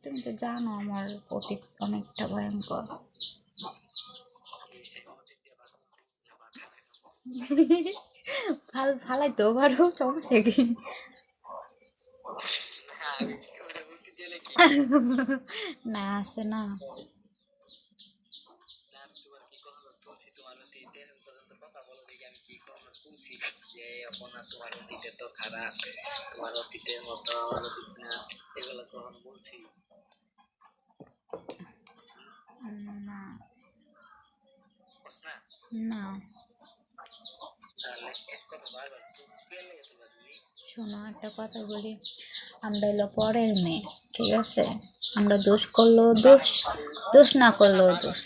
তুমি তো জানো আমার অতীত অনেকটা ভয়ঙ্কর। ফালাইতেও পারো, সমস্যা কি? না আছে না। না না, শোনো একটা কথা বলি, আমরা এলো পরের মেয়ে, ঠিক আছে? আমরা দোষ করলেও দোষ, দোষ না করলেও দোষ।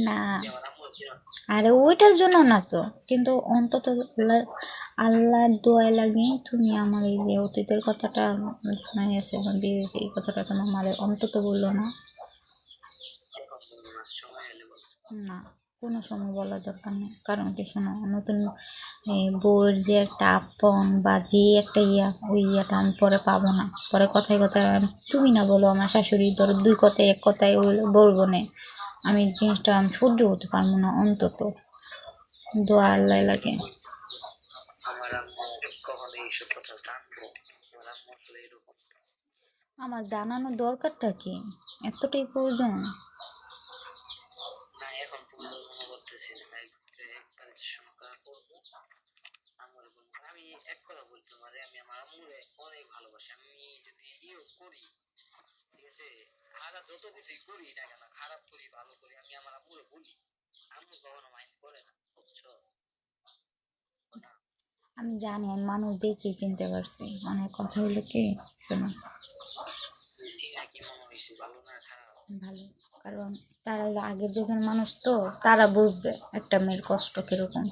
না, আরে ওইটার জন্য না তো, কিন্তু অন্তত আল্লাহর দোয়ায় লাগে তুমি আমার এই যে অতীতের কথাটা জানাইছে এখন দিয়েছি, এই কথাটা তোমার মারে অন্তত বললো না। না, কোনো সময় বলার দরকার নেই, কারণ কি শোনো, নতুন বউয়ের যে একটা আপন বা যে একটা ওই ইয়াটা আমি পরে পাবো না। পরে কথায় কথায় তুমি না বলো আমার শাশুড়ি, ধরো দুই কথায় এক কথায় বলবো না, আমি জিনিসটা আমি সহ্য করতে পারবো না। অন্তত দোয়া আল্লাহ লাগে। আমার জানানোর দরকারটা কি? এতটাই প্রয়োজন? আমি জানি, আমি মানুষ দেখে চিনতে পারছি। অনেক কথা হলো কি, শোনো, ভালো, কারণ তারা আগের যুগের মানুষ তো, তারা বুঝবে একটা মেয়ের কষ্ট কিরকম।